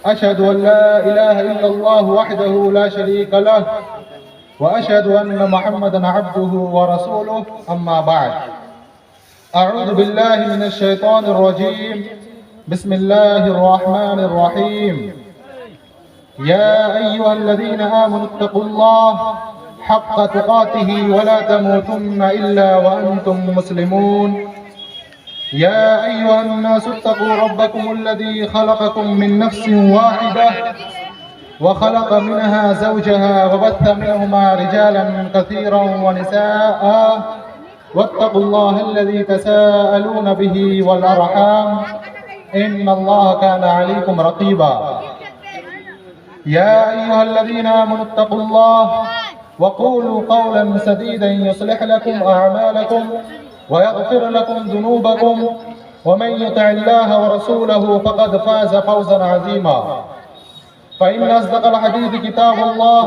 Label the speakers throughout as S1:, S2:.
S1: अशहदु अन ला इलाहा इल्लल्लाह वहदहु ला शरीका लह व अशहदु अन्न मुहम्मदन अब्दुहु व रसूलुहु अम्मा बअद। अऊज़ु बिल्लाहि मिनश शैतानिर रजीम। बिस्मिल्लाहिर रहमानिर रहीम। या अय्युहल्लज़ीना आमनु इत्तक़ुल्लाह हक़्क़ तुक़ातिही व ला तमूतुन्ना इल्ला व अंतुम मुस्लिमून। या अय्युहन्नासु इत्तक़ू रब्बकुमुल्लज़ी ख़लक़कुम मिन नफ़्सिन वाहिदह व ख़लक़ मिनहा ज़ौजहा व बस्स मिनहुमा रिजालन कसीरन व निसाअ वत्तक़ुल्लाहल्लज़ी तसाअलून बिही वल अर्हाम इन्नल्लाह काना अलैकुम रक़ीबा। या अय्युहल्लज़ीना आमनु इत्तक़ुल्लाह व क़ूलू क़ौलन सदीदन युस्लिह लकुम अअमालकुम व यग़फिर लकुम ज़ुनूबकुम व मन युति'िल्लाह व रसूलहु फ़क़द फ़ाज़ फ़ौज़न अज़ीमा। फ़इन्न अस्दक़ल हदीस किताबुल्लाह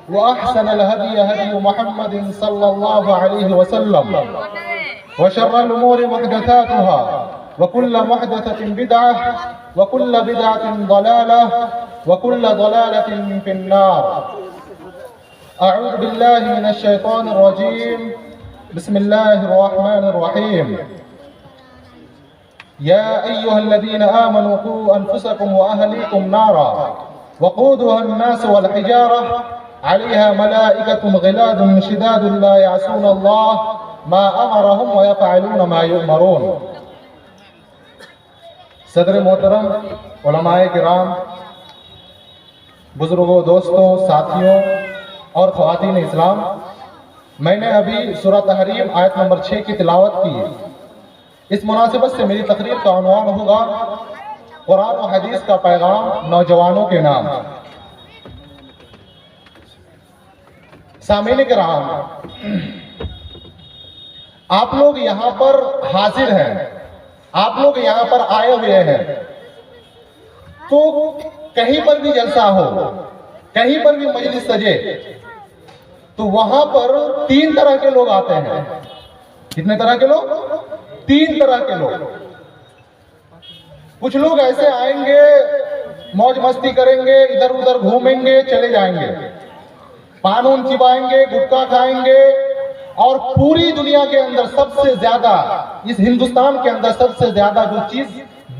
S1: व अहसनल हदी हदी मुहम्मदिन सल्लल्लाहु अलैहि वसल्लम व शर्रल उमूरि मुहदसातुहा व कुल्ल मुहदसतिन बिदअह व कुल्ल बिदअतिन ज़लालह व कुल्ल ज़लालतिन फिन्नार। अऊज़ु बिल्लाहि मिनश शैतानिर रजीम। बिस्मिल्लाहिर रहमानिर रहीम। या अय्युहल्लज़ीना आमनू क़ू अनफुसकुम व अहलीकुम नारा वक़ूदुहा अन्नास वल हिजारह अलैहा मलाइकतुन ग़िलादुन शिदादुन ला यअसूनल्लाह मा अमरहुम व यफ़अलून मा युअमरून। सदर मोहतरम, उलमाए किराम, बुजुर्गों, दोस्तों, साथियों और ख़वातीन इस्लाम, मैंने अभी सूरह तहरीम आयत नंबर 6 की तिलावत की। इस मुनासिबत से मेरी तकरीर का उन्वान होगा कुरान और हदीस का पैगाम नौजवानों के नाम। सामीन किराम, आप लोग यहाँ पर हाजिर हैं, आप लोग यहाँ पर आए हुए हैं, तो कहीं पर भी जलसा हो, कहीं पर भी मजलिस सजे, तो वहां पर 3 तरह के लोग आते हैं। कितने तरह के लोग? 3 तरह के लोग। कुछ लोग ऐसे आएंगे, मौज मस्ती करेंगे, इधर उधर घूमेंगे, चले जाएंगे, पान चिबाएंगे, गुटखा खाएंगे, और पूरी दुनिया के अंदर सबसे ज्यादा, इस हिंदुस्तान के अंदर सबसे ज्यादा जो चीज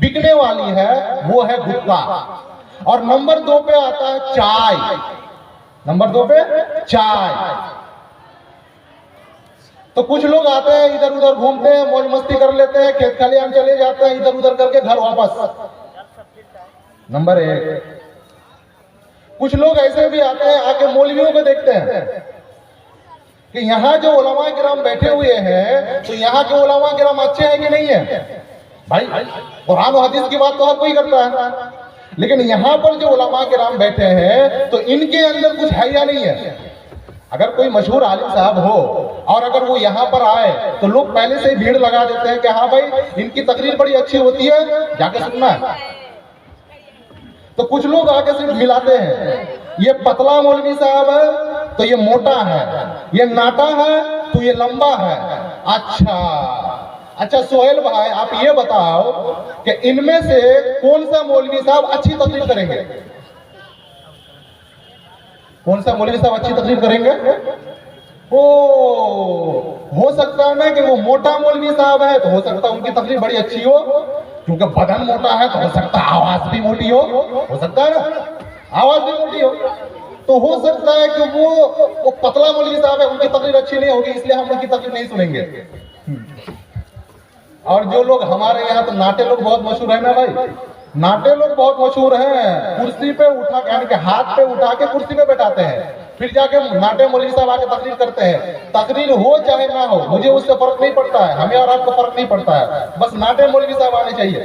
S1: बिकने वाली है वो है गुटखा। और नंबर 2 पे आता है चाय। नंबर 2 पे चाय। तो कुछ लोग आते हैं, इधर उधर घूमते हैं, मौज मस्ती कर लेते हैं, खेत खलियान चले जाते हैं, इधर उधर करके घर वापस। नंबर 1। कुछ लोग ऐसे भी आते हैं, आके मौलवियों को देखते हैं कि यहाँ जो उलमा किराम बैठे हुए हैं, तो यहाँ के उलमा किराम अच्छे हैं कि नहीं है? भाई, कुरान और हदीस की बात तो हर कोई करता है, लेकिन यहाँ पर जो उलमा किराम बैठे हैं, तो इनके अंदर कुछ है या नहीं है? अगर कोई मशहूर आलिम साहब हो और अगर वो यहाँ पर आए, तो लोग पहले से ही भीड़ लगा देते हैं कि हाँ भाई, इनकी तकरीर बड़ी अच्छी होती है, जाके सुनना है। तो कुछ लोग आके सिर्फ मिलाते हैं, ये पतला मौलवी साहब है तो ये मोटा है, ये नाटा है तो ये लंबा है। अच्छा सोहेल भाई, आप ये बताओ कि इनमें से कौन सा मौलवी साहब अच्छी तकरीर करेंगे? कौन सा मौलवी साहब अच्छी तकरीर करेंगे? हो सकता है ना कि वो मोटा मौलवी साहब है, तो हो सकता है उनकी तकरीर बड़ी अच्छी हो, क्योंकि बदन मोटा है, तो हो सकता है आवाज भी मोटी हो सकता है ना, आवाज भी मोटी हो। तो हो सकता है कि वो पतला मौलवी साहब है, उनकी तकरीर अच्छी नहीं होगी, इसलिए हम उनकी तकरीर नहीं सुनेंगे। और जो लोग हमारे यहाँ, तो नाटे लोग बहुत मशहूर है ना भाई, नाटे लोग बहुत मशहूर हैं। कुर्सी पे उठा, यानी कि हाथ पे उठा के कुर्सी पे बैठाते हैं, फिर जाके नाटे मौलवी साहब आके तकरीर करते हैं। तकरीर हो चाहे ना हो, मुझे उससे फर्क नहीं पड़ता है, हमें और आपको फर्क नहीं पड़ता है, बस नाटे मौलवी साहब आने चाहिए।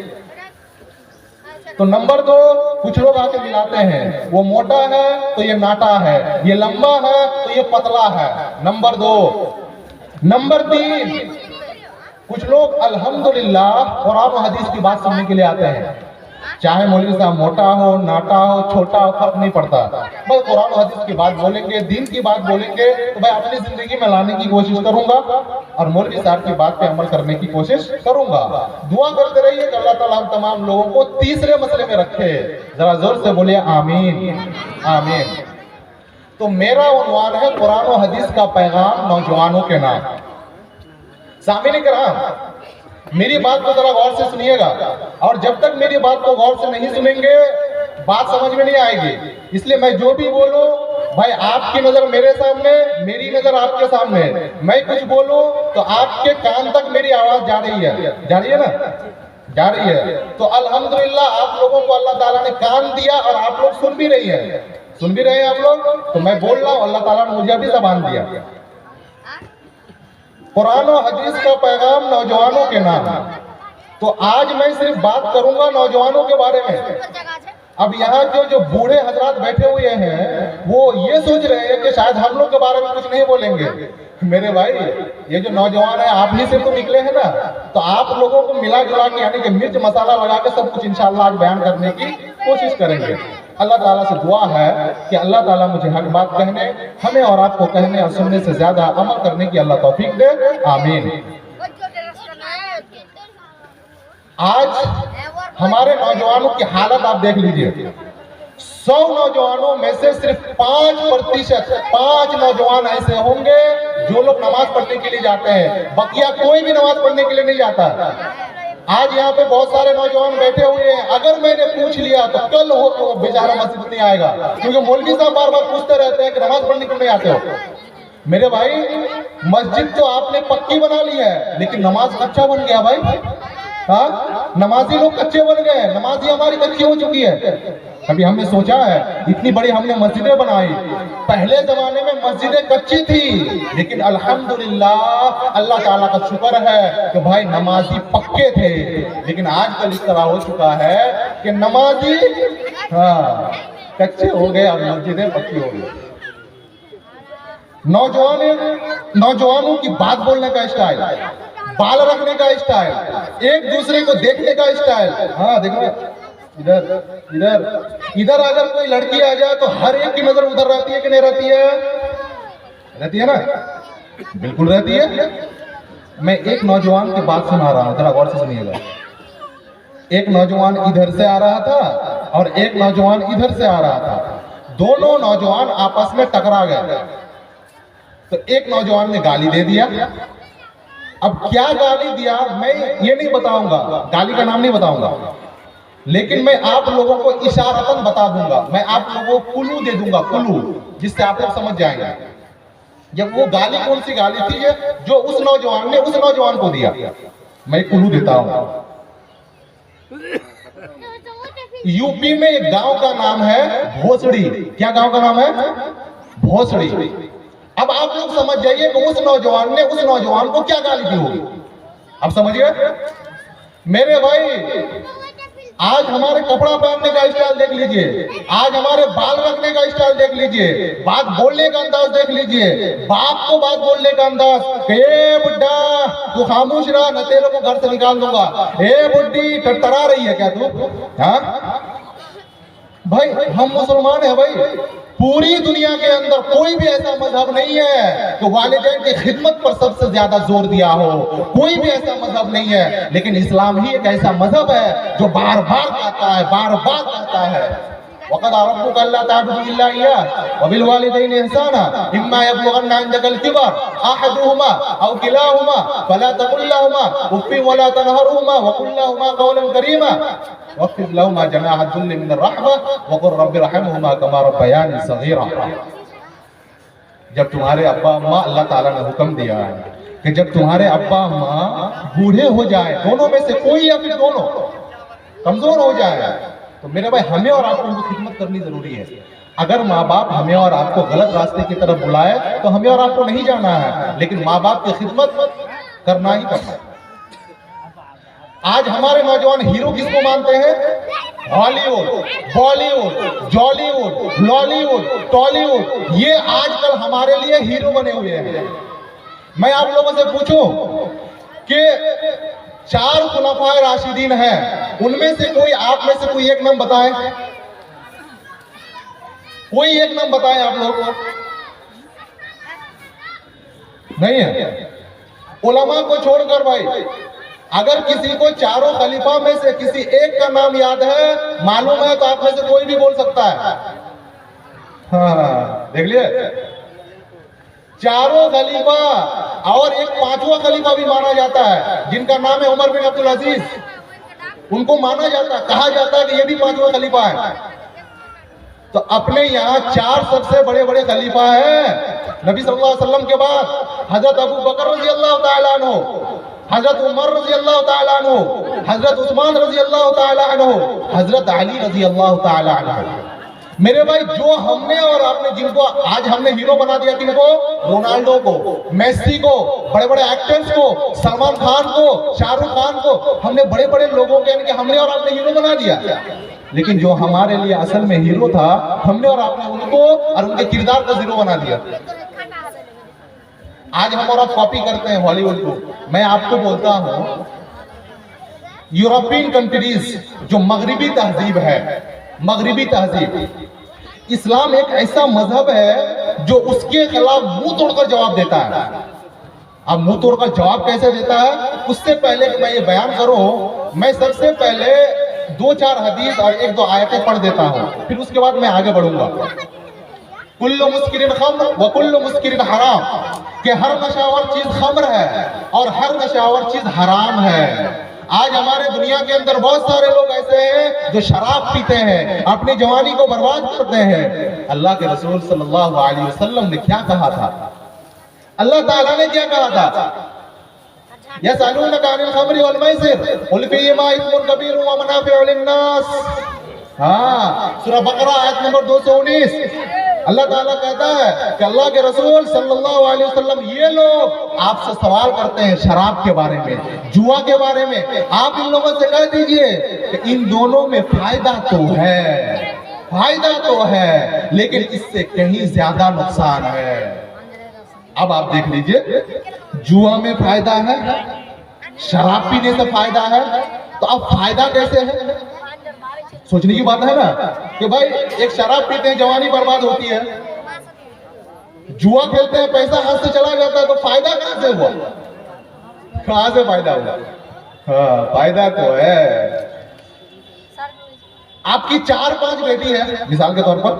S1: तो नंबर 2, कुछ लोग आके मिलाते हैं, वो मोटा है तो ये नाटा है, ये लंबा है तो ये पतला है। नंबर 2। नंबर 3, कुछ लोग अल्हम्दुलिल्लाह कुरान और हदीस की बात सुनने के लिए आते हैं, चाहे मौलवी साहब मोटा हो, नाटा हो, छोटा हो, फर्क नहीं पड़ता। बस कुरान और हदीस की बात बोलेंगे, दीन की बात बोलेंगे, तो मैं अपनी जिंदगी में लाने की कोशिश करूंगा और मौलवी साहब की बात पे अमल करने की कोशिश करूंगा। दुआ करते रहिए कि अल्लाह ताला हम तमाम लोगों को तीसरे मसले में रखे। जरा जोर से बोलिए आमीन, आमीन। तो मेरा उन्वान है कुरान और हदीस का पैगाम नौजवानों के नाम। सामीन किराम, मेरी बात को जरा गौर से सुनिएगा, और जब तक मेरी बात को गौर से नहीं सुनेंगे बात समझ में नहीं आएगी। इसलिए मैं जो भी बोलूं भाई, आपकी नजर मेरे सामने, मेरी नजर आपके सामने। मैं कुछ बोलूं तो आपके कान तक मेरी आवाज जा रही है, जा रही है ना, जा रही है। तो अल्हम्दुलिल्लाह आप लोगों को अल्लाह ताला ने कान दिया और आप लोग सुन भी रही हैं, सुन भी रहे हैं आप लोग। तो मैं बोल रहा हूं, अल्लाह ताला ने मुझे अभी ज़बान दिया। कुरान और हदीस का पैगाम नौजवानों के नाम। तो आज मैं सिर्फ बात करूंगा नौजवानों के बारे में। अब यहाँ जो बूढ़े हजरात बैठे हुए हैं वो ये सोच रहे हैं कि शायद हम लोग के बारे में कुछ नहीं बोलेंगे। मेरे भाई, ये जो नौजवान है आप ही से तो निकले हैं ना, तो आप लोगों को मिला जुला के यानी कि मिर्च मसाला लगा के सब कुछ इंशाअल्लाह आज बयान करने की कोशिश करेंगे। अल्लाह ताला से दुआ है कि अल्लाह ताला मुझे हक बात कहने, हमें और आपको कहने और सुनने से ज्यादा अमल करने की अल्लाह तौफीक दे, आमीन। आज हमारे नौजवानों की हालत आप देख लीजिए। 100 नौजवानों में से सिर्फ 5% 5 नौजवान ऐसे होंगे जो लोग नमाज पढ़ने के लिए जाते हैं, बकिया कोई भी नमाज पढ़ने के लिए नहीं जाता। आज यहाँ पे बहुत सारे नौजवान बैठे हुए हैं, अगर मैंने पूछ लिया तो कल हो तो वो बेचारा मस्जिद नहीं आएगा, क्योंकि मौलवी साहब बार बार पूछते रहते हैं कि नमाज पढ़ने क्यों नहीं आते हो। मेरे भाई, मस्जिद तो आपने पक्की बना ली है, लेकिन नमाज कच्चा बन गया भाई। हाँ, नमाजी लोग कच्चे बन गए, नमाजी हमारी कच्ची हो चुकी है। कभी हमने सोचा है, इतनी बड़ी हमने मस्जिदें बनाई, पहले जमाने में मस्जिदें कच्ची थी, लेकिन अल्हम्दुलिल्लाह अल्लाह ताला का शुक्र है कि भाई नमाजी पक्के थे। लेकिन आजकल इस तरह हो चुका है कि नमाजी हाँ कच्चे हो गए और मस्जिदें पक्की हो गई। नौजवानों की बात बोलने का स्टाइल, बाल रखने का स्टाइल, एक दूसरे को देखने का स्टाइल। हाँ देखो, इधर इधर इधर अगर कोई लड़की आ जाए तो हर एक की नजर उधर रहती है कि नहीं रहती है? रहती है ना, बिल्कुल रहती है। मैं एक नौजवान की बात सुना रहा हूं, जरा गौर से सुनिएगा। एक नौजवान इधर से आ रहा था और एक नौजवान इधर से आ रहा था। दोनों नौजवान आपस में टकरा गए, तो एक नौजवान ने गाली दे दिया। अब क्या गाली दिया मैं ये नहीं बताऊंगा, गाली का नाम नहीं बताऊंगा, लेकिन मैं आप लोगों को इशारतन बता दूंगा। मैं आप लोगों को कुलू दे दूंगा, कुलू, जिससे आप लोग समझ जाएंगे। जब वो गाली कौन सी गाली थी जो उस नौजवान ने उस नौजवान को दिया, मैं कुलू देता हूं। यूपी में एक गांव का नाम है भोसड़ी। क्या गांव का नाम है? भोसड़ी। अब आप लोग समझ जाइए कि उस नौजवान ने उस नौजवान को क्या गाली दी होगी। अब समझिए मेरे भाई, आज हमारे कपड़ा पहनने का स्टाइल देख लीजिए, आज हमारे बाल रखने का स्टाइल देख लीजिए, बात बोलने का अंदाज देख लीजिए, बाप को बात बोलने का अंदाज। ए बुड्ढा तू खामोश रहा, न तेरे को घर से निकाल दूंगा। ए बुड्ढी टटरा रही है क्या तू? हाँ भाई, हम मुसलमान हैं भाई। पूरी दुनिया के अंदर कोई भी ऐसा मजहब नहीं है कि वालिदैन की खिदमत पर सबसे ज्यादा जोर दिया हो, कोई भी ऐसा मजहब नहीं है। लेकिन इस्लाम ही एक ऐसा मजहब है जो बार बार कहता है, बार बार कहता है, वक़दा रब्बुका अल्ला ता'बुदू इल्ला इय्याहु व बिल वालिदैनि इहसाना इम्मा यब्लुगन्ना इंदकल किबर अहदुहुमा औ किलाहुमा फला तकुल लहुमा उफ्फिन व ला तनहरहुमा व कुल लहुमा क़ौलन करीमा वक़्फ़िद लहुमा जनाह अज़-ज़ुल्लि मिन ar-रहमा व क़ुल रब्बि रहमहुमा कमा रब्बयानी सग़ीरा। जब तुम्हारे अब्बा अम्मा, अल्लाह ताला ने हुक्म दिया है कि जब तुम्हारे अब्बा अम्मा बूढ़े हो जाए, दोनों में से कोई या फिर दोनों कमजोर हो जाए, तो मेरे भाई हमें और आपको उनकी खिदमत करनी जरूरी है। अगर माँ बाप हमें और आपको गलत रास्ते की तरफ बुलाए तो हमें और आपको नहीं जाना है, लेकिन माँ बाप की खिदमत करना ही करना है। आज हमारे नौजवान हीरो किसको मानते हैं? हॉलीवुड, बॉलीवुड, जॉलीवुड, लॉलीवुड, टॉलीवुड, ये आजकल हमारे लिए हीरो बने हुए हैं। मैं आप लोगों से पूछूं कि 4 खुलाफाए राशिदीन हैं, उनमें से कोई, आप में से कोई एक नाम बताएं, कोई एक नाम बताएं आप लोग। नहीं है। उलमा को छोड़कर भाई, अगर किसी को चारों खलीफा में से किसी एक का नाम याद है, मालूम है, तो आप में से कोई भी बोल सकता है। हाँ, देख लिए, चारों खलीफा और एक 5वां खलीफा भी माना जाता है, जिनका नाम है उमर बिन अब्दुल अजीज। उनको माना जाता है, कहा जाता है कि ये भी 5वां खलीफा है। तो अपने यहाँ 4 सबसे बड़े बड़े खलीफा हैं नबी सल्लल्लाहु अलैहि वसल्लम के बाद। हजरत अबू बकर रजी अल्लाह ताला अन्हु, हजरत उमर रजी अल्लाह ताला अन्हु, हजरत उस्मान रजी अल्लाह ताला अन्हु, हजरत अली रजी अल्लाह ताला अन्हु। मेरे भाई, जो हमने और आपने, जिनको आज हमने हीरो बना दिया, किनको? रोनाल्डो को, मेसी को, बड़े बड़े एक्टर्स को, सलमान खान को, शाहरुख खान को, हमने बड़े बड़े लोगों के, यानी हमने और आपने हीरो बना दिया। लेकिन जो हमारे लिए असल में हीरो था, हमने और आपने उनको और उनके किरदार को जीरो बना दिया। आज हम और आप कॉपी करते हैं हॉलीवुड को। मैं आपको बोलता हूं, यूरोपियन कंट्रीज, जो मगरिबी तहजीब है, मगरिबी तहजीब, इस्लाम एक ऐसा मजहब है जो उसके खिलाफ मुंह तोड़कर जवाब देता है। अब मुंह तोड़कर जवाब कैसे देता है, उससे पहले कि मैं ये बयान करूं, मैं सबसे पहले 2-4 हदीस और 1-2 आयतें पढ़ देता हूं, फिर उसके बाद मैं आगे बढ़ूंगा। कुल्लु मुस्किरिन खम्र व कुल्लु मुस्किरिन हराम, कि हर नशावर चीज खम्र है और हर नशावर चीज हराम है। आज हमारे दुनिया के अंदर बहुत सारे लोग ऐसे हैं जो शराब पीते हैं, अपनी जवानी को बर्बाद करते हैं। अल्लाह के रसूल सल्लल्लाहु अलैहि वसल्लम ने क्या कहा था? अल्लाह ताला ने क्या कहा था? यसअलूनका अनिल खम्रि वल मैसिर कुल फीहिमा इस्मुन कबीर व मनाफिउ लिन्नास। हाँ, सूरह बकरा आयत नंबर 219। अल्लाह ताला कहता है कि अल्लाह के रसूल सल्लल्लाहु अलैहि वसल्लम, ये लोग आपसे सवाल करते हैं शराब के बारे में, जुआ के बारे में। आप इन लोगों से कह दीजिए कि इन दोनों में फायदा तो है, फायदा तो है, लेकिन इससे कहीं ज्यादा नुकसान है। अब आप देख लीजिए, जुआ में फायदा है, शराब पीने से फायदा है, तो अब फायदा कैसे है? सोचने की बात है ना कि भाई, एक शराब पीते हैं, जवानी बर्बाद होती है, जुआ खेलते हैं, पैसा हाथ से चला जाता है, तो फायदा कहां से हुआ? कहां से फायदा हुआ? हाँ, फायदा तो है। आपकी 4-5 बेटी है, मिसाल के तौर पर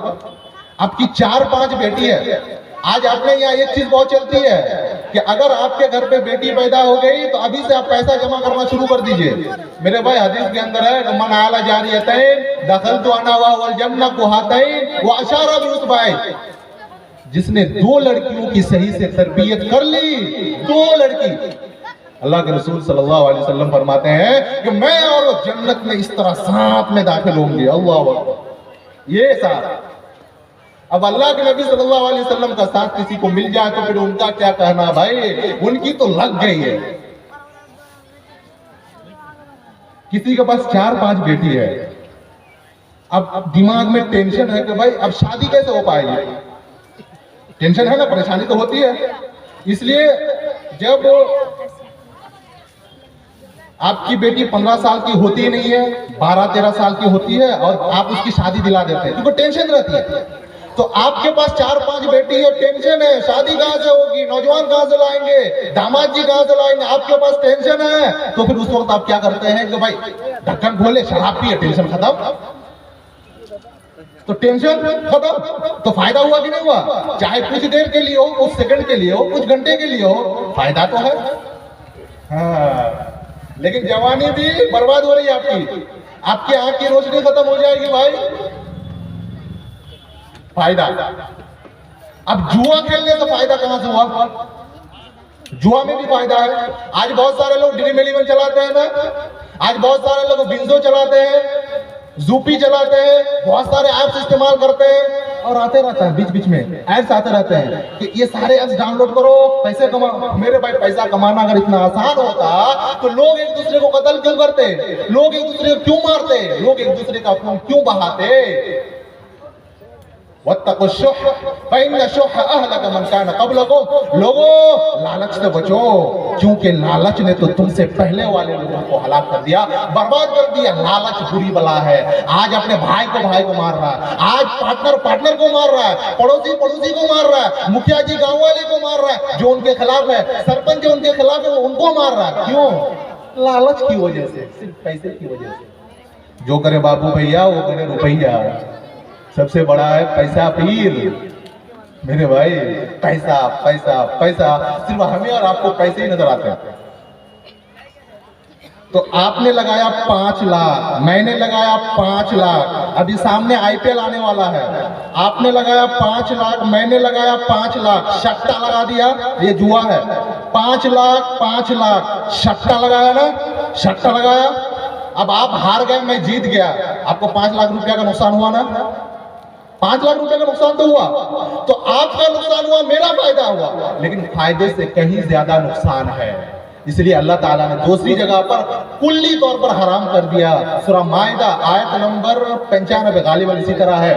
S1: आपकी 4-5 बेटी है। आज आपने यहाँ एक चीज बहुत चलती है कि अगर आपके घर पे बेटी पैदा हो गई तो अभी से आप पैसा जमा करना शुरू कर दीजिए। मेरे भाई, हदीस के अंदर है, मन आला जारियतैन दखलतु अना वल जन्नह कुहातैन व अशारा बिउस्बाइन। जिसने 2 लड़कियों की सही से तरबियत कर ली, 2 लड़की, अल्लाह के रसूल सल्लल्लाहु अलैहि वसल्लम फरमाते हैं कि मैं और वो जन्नत में इस तरह साथ में दाखिल होंगे। अल्लाह अकबर। ये साथ, अब अल्लाह के नबी सल्लल्लाहु अलैहि वसल्लम का साथ किसी को मिल जाए तो फिर उनका क्या कहना भाई, उनकी तो लग गई है। किसी के पास 4-5 बेटी है, अब दिमाग में टेंशन है कि भाई अब शादी कैसे हो पाएगी? टेंशन है ना, परेशानी तो होती है। इसलिए जब आपकी बेटी 15 साल की होती ही नहीं है, 12-13 साल की होती है और आप उसकी शादी दिला देते हैं, क्योंकि टेंशन रहती है। तो आपके पास 4-5 बेटी है, टेंशन है, शादी कहां से होगी, नौजवान कहां से लाएंगे, दामाद जी कहां से लाएंगे, आपके पास टेंशन है। तो फिर उस वक्त आप क्या करते हैं कि भाई ढक्कन खोले, शराब पिए, टेंशन खत्म। तो टेंशन खत्म, तो फायदा हुआ कि नहीं हुआ? चाहे कुछ देर के लिए हो, कुछ सेकंड के लिए हो, कुछ घंटे के लिए हो, फायदा तो है। हाँ, लेकिन जवानी भी बर्बाद हो रही है आपकी आंख की रोशनी खत्म हो जाएगी भाई। फायदा, अब जुआ खेलने से फायदा कहां से हुआ? जुआ में भी फायदा है। आज बहुत सारे लोग ड्रीम 11 चलाते हैं ना, आज बहुत सारे लोग बिंजो चलाते हैं, जूपी चलाते हैं, बहुत सारे ऐप्स इस्तेमाल करते हैं, और आते रहता है बीच बीच में ऐप्स आते रहते हैं कि ये सारे ऐप्स डाउनलोड करो, पैसे कमाओ। मेरे भाई, पैसा कमाना अगर इतना आसान होता तो लोग एक दूसरे को कत्ल क्यों करते, लोग एक दूसरे को क्यों मारते, लोग एक दूसरे का खून क्यों बहाते? वत्तकुश्शुह फइन्न शुह अहलक मन कान क़ब्लकुम। लोगों, लालच से बचो, क्योंकि लालच ने तो तुमसे पहले वाले लोगों को हलाक कर दिया, बर्बाद कर दिया। लालच बुरी बला है। आज अपने भाई को मार रहा है, आज पार्टनर को मार रहा है, पड़ोसी को मार रहा है, मुखिया जी गांव वाले को मार रहा है, जो उनके खिलाफ है, सरपंच जो उनके खिलाफ है, वो उनको मार रहा है। क्यों? लालच की वजह से, सिर्फ पैसे की वजह से। जो करे बाबू भैया वो करे रुपैया। सबसे बड़ा है पैसा पीर। मेरे भाई, पैसा पैसा पैसा, सिर्फ हमें और आपको पैसे ही नजर आते हैं। तो आपने लगाया 5 लाख, मैंने लगाया 5 लाख, अभी सामने आईपीएल आने वाला है। आपने लगाया 5 लाख, मैंने लगाया 5 लाख, सट्टा लगा दिया, ये जुआ है। 5 लाख सट्टा लगाया ना, सट्टा लगाया। अब आप हार गए, मैं जीत गया, आपको 5 लाख रुपया का नुकसान हुआ ना? 5 लाख रुपए का नुकसान तो हुआ, तो आपका नुकसान हुआ, मेरा फायदा हुआ, लेकिन फायदे से कहीं ज्यादा नुकसान है। इसलिए अल्लाह ताला ने दूसरी जगह पर कुल्ली तौर पर हराम कर दिया। सूरह माइदा आयत नंबर 95 गालिबन इसी तरह है,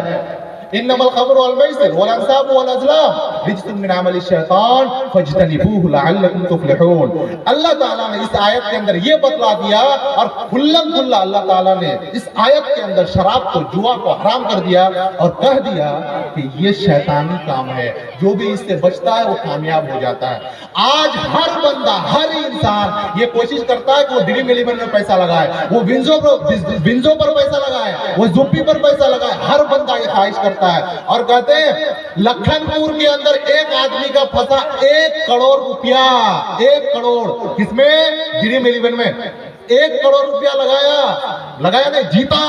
S1: इन्नमल खमरु वल मैसिर वल अंसाबु वल अज़लाम रिज्सुम मिन अमलि शैतान फज्तनिबूहु लअल्लकुम तुफ्लिहून। अल्लाह ताला ने इस आयत के अंदर ये बतला दिया, और खुल्लम खुल्ला अल्लाह ताला ने इस आयत के अंदर शराब को, जुआ को हराम कर दिया और कह दिया कि ये शैतानी काम है, जो भी इससे बचता है वो कामयाब हो जाता है। आज हर बंदा, हर इंसान ये कोशिश करता है कि वो ड्रीम 11 में पैसा लगाए, वो विंजो पर पैसा लगाए, वो जुप्पी पर पैसा लगाए। हर बंदा ये ख्वाहिश करता है, और कहते हैं लखनपुर के अंदर एक आदमी का फंसा 1 करोड़ रुपया, 1 करोड़, किसमें? ड्रीम 11 में 1 करोड़ रुपया लगाया नहीं, जीता।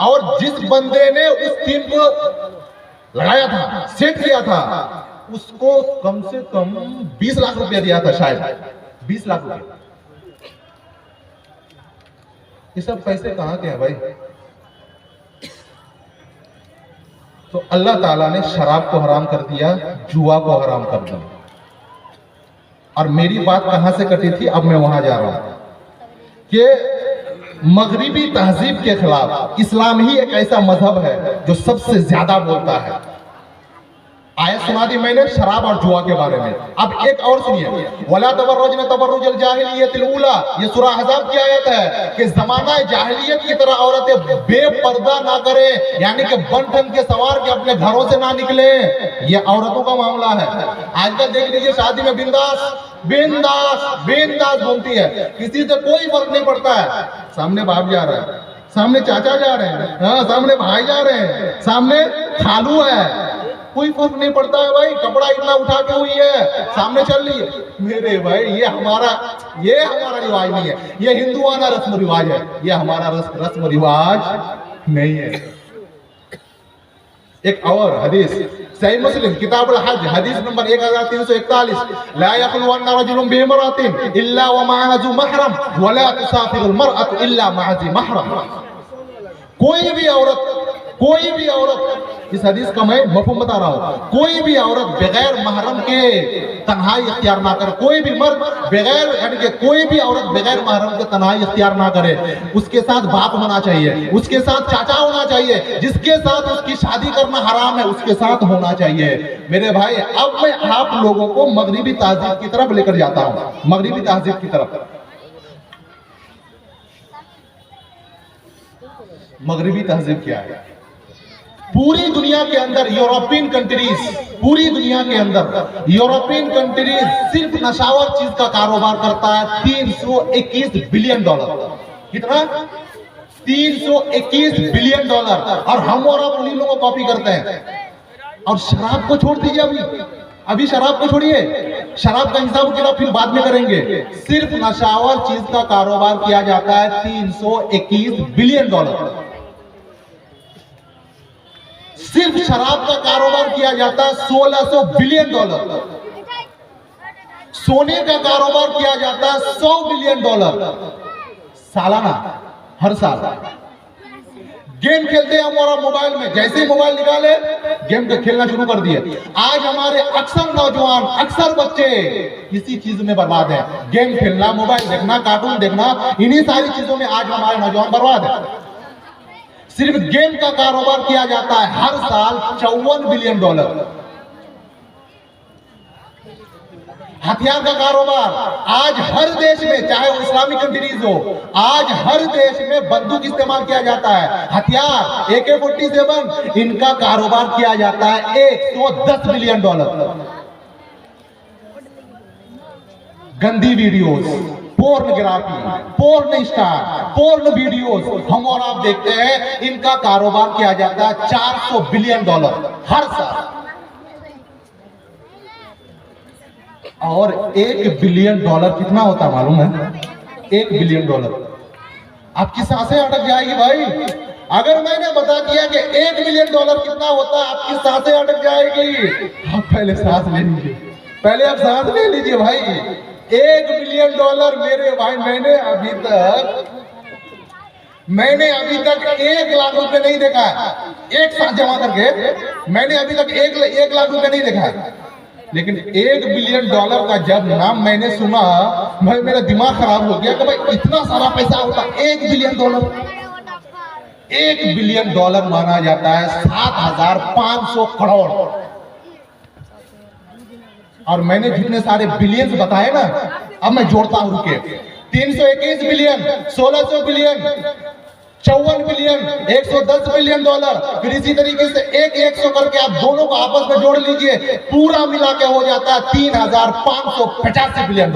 S1: और जिस बंदे ने उस टीम को लगाया था, सेट किया था, उसको कम से कम 20 लाख रुपया दिया था, शायद 20 लाख रुपया। ये सब पैसे कहां के हैं भाई? तो अल्लाह ताला ने शराब को हराम कर दिया, जुआ को हराम कर दिया। और मेरी बात कहां से कटी थी, अब मैं वहां जा रहा हूं कि मगरिबी तहजीब के खिलाफ इस्लाम ही एक ऐसा मजहब है जो सबसे ज्यादा बोलता है। आयत सुना दी मैंने शराब और जुआ के बारे में। अब एक और सुनिए, वला तबर्रुजन तबर्रुजल जाहिलियतिल ऊला, ये सूरह अहज़ाब की आयत है कि जमाना जाहिलियत की तरह औरतें बेपर्दा ना करें, यानी कि बन ठन के सवार के अपने घरों से ना निकले। ये औरतों का मामला है। आजकल देख लीजिए, शादी में बिंदास घूमती है, किसी से कोई फर्क नहीं पड़ता है। सामने बाप जा रहा है, सामने चाचा जा रहे हैं, हाँ, सामने भाई जा रहे हैं, सामने खालू है, कोई फर्क नहीं पड़ता है भाई। कपड़ा इतना उठा के हुई है, सामने चल रही है। मेरे भाई, ये हमारा रिवाज नहीं है, ये हिंदुआना रस्म रिवाज है, ये हमारा रस्म रिवाज नहीं है। एक और हदीस सही मुस्लिम किताबुल हज हदीस नंबर 1341, ला यखलुवन्ना रजुलुन बिइमरातिन इल्ला व मअहा ज़ु महरम व ला तुसाफिरुल मरअतु इल्ला मअहा ज़ी महरम। कोई भी औरत, इस हदीस का मैं मफहूम बता रहा हूं, कोई भी औरत बगैर महरम के तन्हाई इख्तियार ना करे। कोई भी मर्द बगैर, यानी कि कोई भी औरत बगैर महरम के तन्हाई इख्तियार ना करे। उसके साथ बाप होना चाहिए, उसके साथ चाचा होना चाहिए, जिसके साथ उसकी शादी करना हराम है उसके साथ होना चाहिए। मेरे भाई, अब मैं आप लोगों को मगरिबी तहजीब की तरफ लेकर जाता हूं, मगरिबी तहजीब की तरफ। मगरिबी तहजीब क्या है? पूरी दुनिया के अंदर यूरोपियन कंट्रीज, पूरी दुनिया के अंदर यूरोपियन कंट्रीज सिर्फ नशावर चीज का कारोबार करता है। $321 बिलियन। कितना? $321 बिलियन। और हम और आप उन्हीं लोगों को कॉपी करते हैं। और शराब को छोड़ दीजिए, अभी शराब को छोड़िए, शराब का हिसाब किताब फिर बाद में करेंगे। सिर्फ नशावर चीज का कारोबार किया जाता है $321 बिलियन। सिर्फ शराब का कारोबार किया जाता है $1600 बिलियन। सोने का कारोबार किया जाता है $100 बिलियन सालाना, हर साल। गेम खेलते हैं हम और मोबाइल में, जैसे ही मोबाइल निकाले गेम को खेलना शुरू कर दिए। आज हमारे अक्सर नौजवान, अक्सर बच्चे इसी चीज में बर्बाद है। गेम खेलना, मोबाइल देखना, कार्टून देखना, इन्हीं सारी चीजों में आज हमारे नौजवान बर्बाद है। सिर्फ गेम का कारोबार किया जाता है हर साल $54 बिलियन। हथियार का कारोबार आज हर देश में, चाहे वो इस्लामिक कंट्रीज हो, आज हर देश में बंदूक इस्तेमाल किया जाता है। हथियार AK-47 इनका कारोबार किया जाता है $110 बिलियन। गंदी videos, pornography, porn star, porn videos हम और आप देखते हैं, इनका कारोबार किया जाता है $400 बिलियन हर साल। और $1 बिलियन कितना होता है मालूम है? $1 बिलियन। आपकी सांसें अटक जाएगी भाई। अगर मैंने बता दिया कि $1 बिलियन कितना होता है, आपकी सांसें अटक जाएगी। आप पहले सांस ले लीजिए, पहले आप सांस ले लीजिए भाई। $1 बिलियन मेरे भाई, मैंने अभी तक 1 लाख रुपए नहीं देखा है एक साथ जमा करके। मैंने अभी तक 1 लाख रुपए नहीं देखा है, लेकिन $1 बिलियन का जब नाम मैंने सुना, भाई मेरा दिमाग खराब हो गया कि भाई इतना सारा पैसा होता। $1 बिलियन, $1 बिलियन माना जाता है 7,500 करोड़। और मैंने जितने सारे बिलियंस बताए ना, अब मैं जोड़ता हूं, रुके। 321 बिलियन, 1600 बिलियन, 54 बिलियन, $110 बिलियन। फिर इसी तरीके से 100 करके आप दोनों को आपस में जोड़ लीजिए, पूरा मिला के हो जाता है $3,585 बिलियन।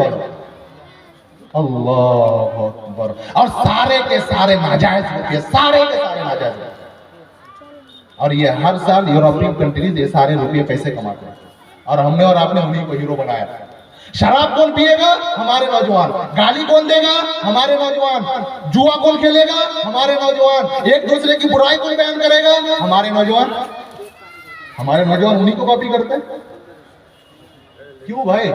S1: अल्लाह अकबर। और सारे के सारे नाजायज रुपये, सारे के सारे नाजायज। और ये हर साल यूरोपियन कंट्रीज ये सारे रुपये पैसे कमाते हैं, और हमने और आपने उन्हीं को हीरो बनाया। शराब कौन पिएगा? हमारे नौजवान। गाली कौन देगा? हमारे नौजवान। जुआ कौन खेलेगा? हमारे नौजवान। एक दूसरे की बुराई कौन बयान करेगा? हमारे नौजवान। हमारे नौजवान उन्हीं को कॉपी करते हैं। क्यों भाई?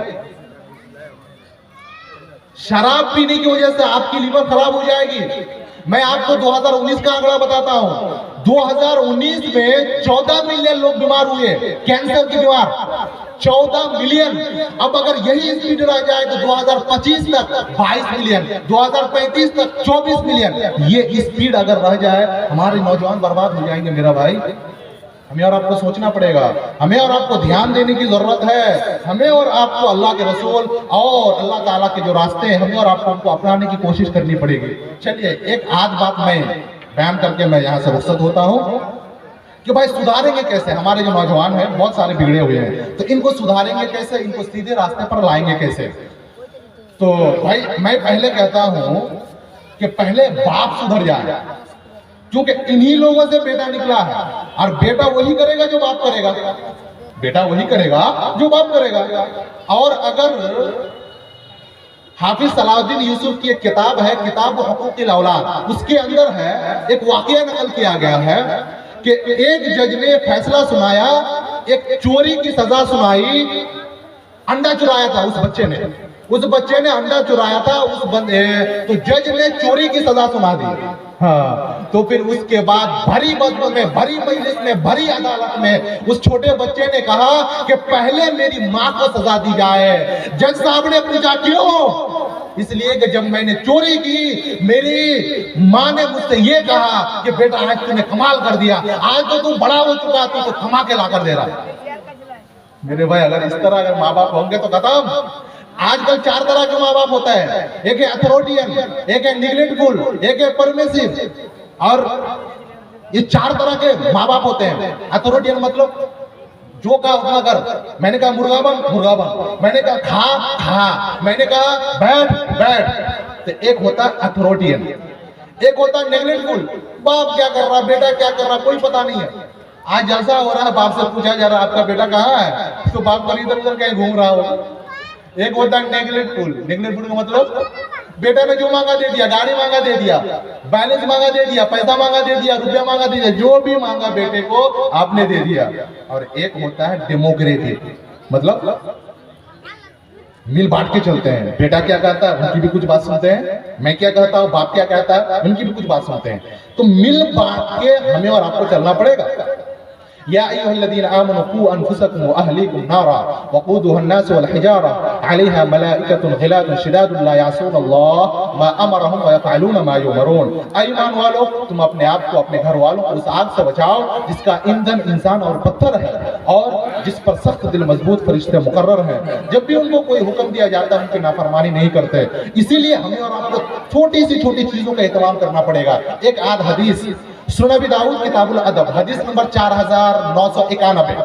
S1: शराब पीने की वजह से आपकी लीवर खराब हो जाएगी। मैं आपको 2019 का आंकड़ा बताता हूं। 2019 में 14 मिलियन लोग बीमार हुए, कैंसर की बीमार 14 मिलियन। अब अगर यही स्पीड रह जाए तो 2025 तक 22 मिलियन, 2035 तक 24 मिलियन। ये स्पीड अगर रह जाए, हमारे नौजवान बर्बाद हो जाएंगे मेरा भाई। हमें और आपको सोचना पड़ेगा, हमें और आपको ध्यान देने की जरूरत है। हमें और आपको अल्लाह के रसूल और अल्लाह ताला के जो रास्ते हैं, हमें और आपको उनको अपनाने की कोशिश करनी पड़ेगी। चलिए एक आध बात मैं बयान करके मैं यहाँ से रुखसत होता हूँ कि भाई सुधारेंगे कैसे? हमारे जो नौजवान हैं बहुत सारे बिगड़े हुए हैं, तो इनको सुधारेंगे कैसे? इनको सीधे रास्ते पर लाएंगे कैसे? तो भाई मैं पहले कहता हूँ कि पहले बाप सुधर जाए, क्योंकि इन्हीं लोगों से बेटा निकला है। और बेटा वही करेगा जो बाप करेगा, बेटा वही करेगा जो बाप करेगा। और अगर हाफिज सलाहुद्दीन यूसुफ की एक किताब है, किताब हुकूक़ुल औलाद, उसके अंदर है एक वाकया नकल किया गया है कि एक जज ने फैसला सुनाया, एक चोरी की सजा सुनाई। अंडा चुराया था उस बच्चे ने अंडा चुराया था उस बंदे, तो जज ने चोरी की सजा सुना दी। हाँ, तो फिर उसके बाद भरी मजलिस में, भरी मजलिस में, भरी अदालत में उस छोटे बच्चे ने कहा कि पहले मेरी माँ को सजा दी जाए। जज साहब ने पूछा क्यों? इसलिए कि जब मैंने चोरी की, मेरी माँ ने मुझसे ये कहा कि बेटा आज तूने कमाल कर दिया, आज तो तू बड़ा हो चुका, तू तो कमा के ला कर दे रहा। मेरे भाई अगर इस तरह अगर माँ बाप होंगे तो खत्म। आजकल 4 तरह के माँ बाप होता है, एक है अथॉरिटियन, एक है निग्लेक्टफुल, एक है परमिसिव। और ये 4 तरह के माँ बाप होते हैं। अथॉरिटियन मतलब जो कहा उतना कर। मैंने कहा मुर्गा बन, मैंने कहा खा, मैंने कहा बैठ। तो एक होता है अथॉरिटियन, एक होता है नेग्लेक्टफुल। बाप क्या कर रहा, बेटा क्या कर रहा, कोई पता नहीं है। आज जलसा हो रहा है, बाप से पूछा जा रहा है आपका बेटा कहाँ है, तो बाप पर इधर उधर कहीं घूम रहा हो। एक होता है नेग्लेक्टफुल का मतलब बेटा ने जो मांगा दे दिया, गाड़ी मांगा दे दिया, बैलेंस मांगा दे दिया, पैसा मांगा दे दिया, रुपया मांगा दे दिया, जो भी मांगा बेटे को आपने दे दिया। और एक होता है डेमोक्रेटिक, मतलब मिल बांट के चलते हैं। बेटा क्या कहता है उनकी भी कुछ बात सुनते हैं, मैं क्या कहता हूँ, बाप क्या कहता है उनकी भी कुछ बात सुनते हैं। तो मिल बांट के हमें और आपको चलना पड़ेगा। या अय्युहल्लज़ीना आमनू क़ू अनफुसकुम व अहलीकुम नारा वक़ूदुहा अन्नास वल हिजारा अलैहा मलाइकतुन ग़िलादुन शिदादुन ला यासूनल्लाह मा अमरहुम व यफ़अलूना मा युमरून। ईमान वालों, तुम अपने आप को, अपने घर वालों को उस आग से बचाओ जिसका ईंधन इंसान और पत्थर है और जिस पर सख्त दिल मजबूत फरिश्ते मुकर्रर हैं। जब भी उनको कोई हुक्म दिया जाता है उनकी नाफरमानी नहीं करते। इसीलिए हमें और आपको छोटी सी छोटी चीजों का एहतमाम करना पड़ेगा। एक आध हदीस सुनन अबी दाऊद किताबुल अदब हदीस नंबर 4991।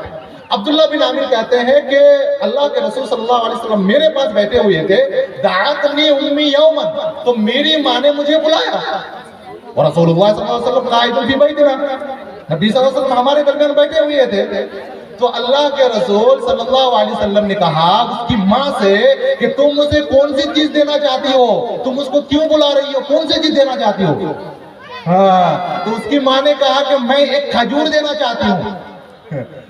S1: अब्दुल्ला बिन आमिर कहते हैं कि अल्लाह के रसूल सल्लल्लाहु अलैहि वसल्लम मेरे पास बैठे हुए थे। दाअतनी उम्मी यौमन, तो मेरी माँ ने मुझे बुलाया। और रसूलुल्लाह सल्लल्लाहु अलैहि वसल्लम काइदुन फी बैतिना, नबी सल्लल्लाहु अलैहि वसल्लम हमारे दरमियान बैठे हुए थे। तो अल्लाह के रसूल सल्लल्लाहु अलैहि वसल्लम ने कहा उसकी माँ से कि तुम उसे कौन सी चीज देना चाहती हो, तुम उसको क्यों बुला रही हो, कौन सी चीज देना चाहती हो। हाँ, तो उसकी माँ ने कहा कि मैं एक खजूर देना चाहती हूँ।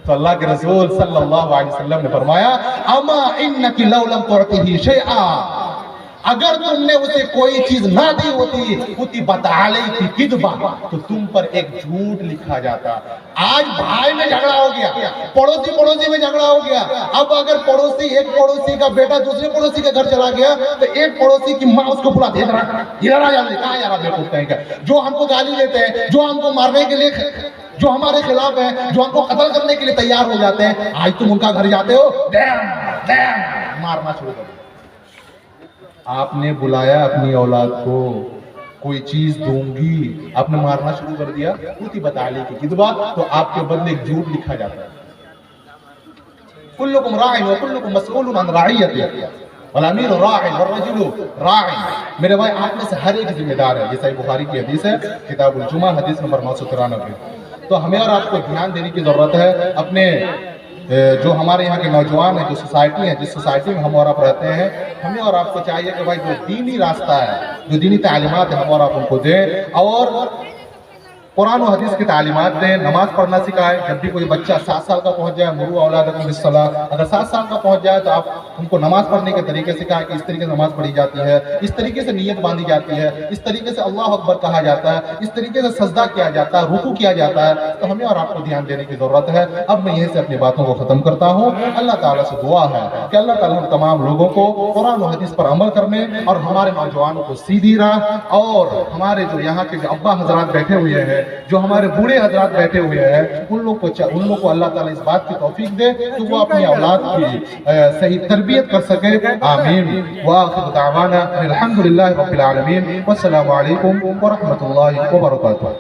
S1: तो अल्लाह के रसूल सल्लल्लाहु अलैहि वसल्लम ने फरमाया अमा इन्नकी लौ लम तुअतिही शैआ, अगर तुमने उसे कोई चीज ना दी होती कुती बताले की किदबा, तो तुम पर एक झूठ लिखा जाता। आज भाई में झगड़ा हो गया, पड़ोसी में झगड़ा हो गया। अब अगर एक पड़ोसी का बेटा दूसरे पड़ोसी के घर चला गया तो एक पड़ोसी की माँ उसको बुलाती है, इधर आ जाते, कहाँ यार बेवकूफ कहेंगे, जो हमको गाली देते हैं, जो हमको मारने के लिए, जो हमारे खिलाफ है, जो हमको कत्ल करने के लिए तैयार हो जाते हैं, आज तुम उनका घर जाते हो, मारना शुरू कर। आपने बुलाया अपनी औलाद को, कोई चीज दूंगी, आपने मारना शुरू कर दिया, कुती बताले की किदबा, तो आपके बदले एक झूठ लिखा जाता है। कुल्लुकुम राइन व कुल्लुकुम मसऊलुन अन रइयतिही वल अमीरु राइन व रजुलु राइन। मेरे भाई, आप में से हर एक जिम्मेदार है। ये सही बुखारी की हदीस है, किताबुल जुमा हदीस नंबर 993। तो हमें और आपको ध्यान देने की जरूरत है। अपने जो हमारे यहाँ के नौजवान है, जो सोसाइटी है, जिस सोसाइटी में हम और आप रहते हैं, हमें और आपको चाहिए कि भाई जो दीनी रास्ता है, जो दीनी तालीमात है, हम और आप उनको दें और कुरान और हदीस की तालीमात दें। नमाज पढ़ना सिखाएं। जब भी कोई बच्चा 7 साल का पहुंच जाए, मुरू औलादकुम बिस्सलाह, अगर 7 साल का पहुंच जाए तो आप उनको नमाज पढ़ने के तरीके सिखाएं कि इस तरीके से नमाज पढ़ी जाती है, इस तरीके से नियत बांधी जाती है, इस तरीके से अल्लाह अकबर कहा जाता है, इस तरीके से सजदा किया जाता है, रुकू किया जाता है। तो हमें और आपको ध्यान देने की जरूरत है। अब मैं यहीं से अपनी बातों को खत्म करता हूँ। अल्लाह ताला से दुआ है कि अल्लाह ताला हम तमाम लोगों को कुरान और हदीस पर अमल करने और हमारे नौजवानों को सीधी राह, और हमारे जो यहाँ के अब्बा हजरात बैठे हुए हैं, जो हमारे बूढ़े हजरात बैठे हुए हैं, उन लोग को अल्लाह ताला इस बात की तौफीक दे कि वो अपनी औलाद की सही तरबियत कर सके। आमीन। व आखिर दावाना अल्हम्दुलिल्लाहि रब्बिल आलमीन। वस्सलामु अलैकुम व रहमतुल्लाहि व बरकातुहू।